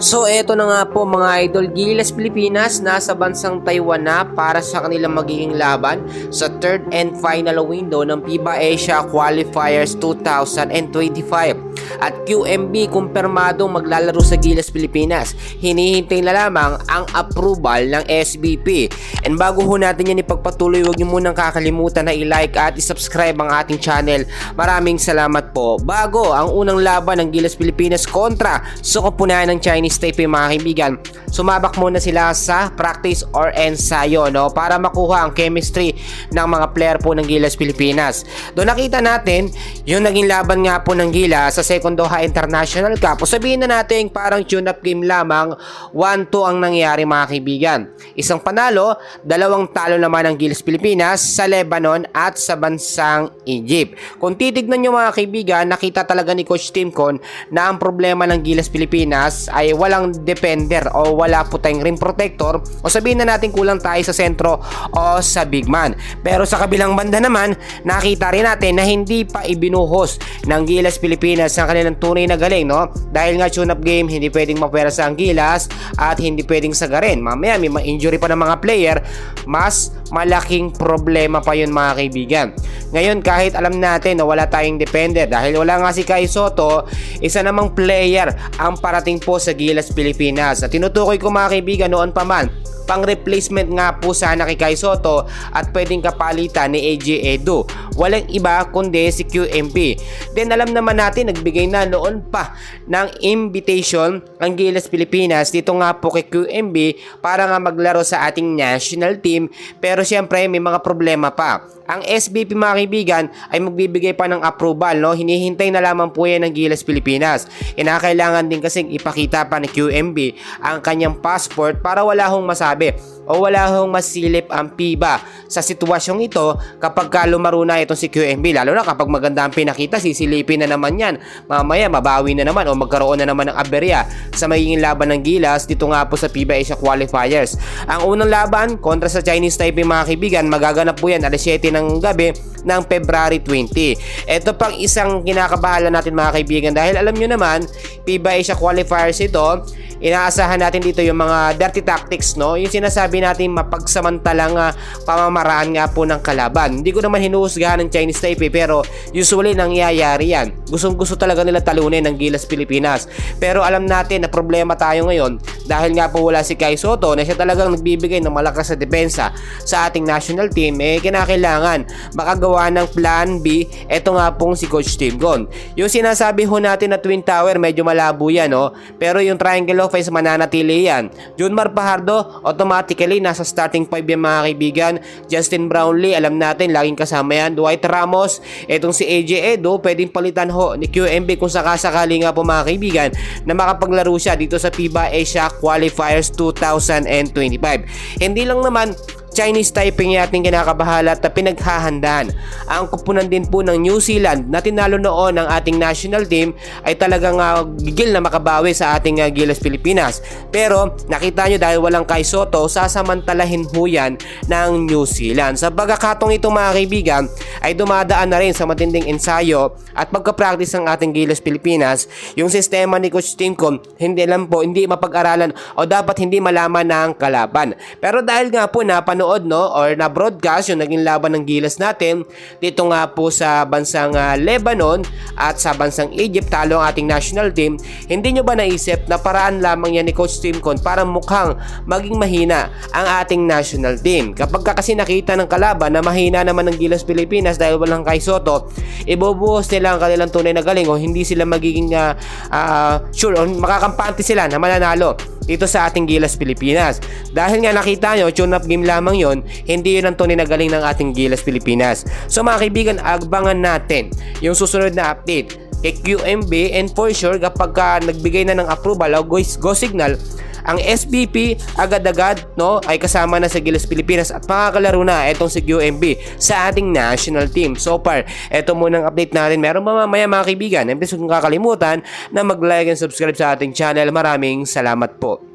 So eto na nga po mga idol, Gilas Pilipinas nasa bansang Taiwan na para sa kanilang magiging laban sa third and final window ng FIBA Asia Qualifiers 2025. At QMB kumpirmadong maglalaro sa Gilas Pilipinas. Hinihintay na lamang ang approval ng SBP. And bago ho natin yan ipagpatuloy, huwag niyo munang kakalimutan na i-like at i-subscribe ang ating channel. Maraming salamat po. Bago ang unang laban ng Gilas Pilipinas kontra sa koponan ng Chinese Taipei mga kaibigan, sumabak muna sila sa practice or ensayo para makuha ang chemistry ng mga player po ng Gilas Pilipinas. Doon nakita natin yung naging laban nga po ng Gilas sa Second Doha International Cup. O sabihin na natin parang tune-up game lamang, 1-2 ang nangyari mga kaibigan. Isang panalo, dalawang talo naman ang Gilas Pilipinas sa Lebanon at sa bansang Egypt. Kung titignan nyo mga kaibigan, nakita talaga ni Coach Timcon na ang problema ng Gilas Pilipinas ay walang defender o wala po tayong rim protector, o sabihin na natin kulang tayo sa sentro o sa big man. Pero sa kabilang banda naman, nakita rin natin na hindi pa ibinuhos ng Gilas Pilipinas ang kanilang tunay na galing, dahil nga tune-up game, hindi pwedeng mapwersa ang Gilas at hindi pwedeng sagarin. Mamaya may ma-injury pa ng mga player, mas malaking problema pa yun mga kaibigan. Ngayon kahit alam natin na wala tayong defender dahil wala nga si Kai Sotto, isa namang player ang parating po sa Gilas Pilipinas. At tinutukoy ko mga kaibigan noon pa man, pang replacement nga po sana kay Kai Sotto at pwedeng kapalitan ni AJ Edu. Walang iba kundi si QMB. Then alam naman natin nagbigay na noon pa ng invitation ang Gilas Pilipinas dito nga po kay QMB para nga maglaro sa ating national team, pero siyempre may mga problema pa. Ang SBP mga kaibigan ay magbibigay pa ng approval, hinihintay na lamang po yan ng Gilas Pilipinas. Kailangan din kasing ipakita pa ni QMB ang kanyang passport para wala hong masabi o wala hong masilip ang FIBA sa sitwasyong ito kapag lumaro na itong si QMB. Lalo na kapag maganda ang pinakita, sisilipin na naman yan. Mamaya mabawi na naman o magkaroon na naman ng aberya sa magiging laban ng Gilas dito nga po sa FIBA Asia Qualifiers. Ang unang laban kontra sa Chinese Taipei mga kaibigan, magaganap po yan alas 7 ng gabi ng February 20. Ito pang isang kinakabahala natin mga kaibigan dahil alam nyo naman, FIBA Asia Qualifiers ito, inaasahan natin dito yung mga dirty tactics, yung sinasabi natin mapagsamantalang pamamaraan nga po ng kalaban. Hindi ko naman hinuhusgahan ng Chinese Taipei, pero usually nangyayari yan. Gustong-gusto talaga nila talunin ng Gilas Pilipinas. Pero alam natin na problema tayo ngayon dahil nga po wala si Kai Sotto na siya talagang nagbibigay ng malakas na depensa sa ating national team. Kinakailangan makagawa ng plan B. Ito nga pong si Coach Timcon. Yung sinasabi ho natin na Twin Tower, medyo malabo yan, pero yung triangle offense mananatili yan. Junmar Fajardo automatically nasa starting 5 yan mga kaibigan. Justin Brownlee, alam natin laging kasama yan. Dwight Ramos, etong si AJ Edu, pwedeng palitan ho ni QMB kung sakasakali nga po mga kaibigan na makapaglaro siya dito sa FIBA Asia Qualifiers 2025. Hindi lang naman Chinese Taipei ng ating kinakabahala at pinaghahandaan. Ang kupunan din po ng New Zealand na tinalo noon ng ating national team ay talagang gigil na makabawi sa ating Gilas Pilipinas. Pero nakita nyo dahil walang Kai Sotto, sasamantalahin ho yan ng New Zealand. Sa pagkakatong ito mga kaibigan ay dumadaan na rin sa matinding ensayo at pagka-practice ng ating Gilas Pilipinas. Yung sistema ni Coach Timcon hindi mapag-aralan o dapat hindi malaman ng kalaban. Pero dahil nga po napanood or na broadcast yung naging laban ng Gilas natin dito nga po sa bansang Lebanon at sa bansang Egypt, talo ang ating national team, hindi nyo ba naisip na paraan lamang yan ni Coach Timcon para mukhang maging mahina ang ating national team? Kapag kasi nakita ng kalaban na mahina naman ng Gilas Pilipinas dahil walang Kai Sotto, ibubuhos nila ang kanilang tunay na galing o hindi sila magiging sure o makakampante sila na mananalo dito sa ating Gilas Pilipinas. Dahil nga nakita nyo, tune-up game lamang yon, hindi yun ang tunay na galing ng ating Gilas Pilipinas. So mga kaibigan, agbangan natin yung susunod na update kay QMB, and for sure kapag nagbigay na ng approval o go signal ang SBP, agad-agad ay kasama na sa Gilas Pilipinas at makakalaro na itong si QMB sa ating national team. So far, ito muna ang update natin. Meron pa mamaya mga kaibigan, hindi kung kakalimutan na mag-like and subscribe sa ating channel. Maraming salamat po.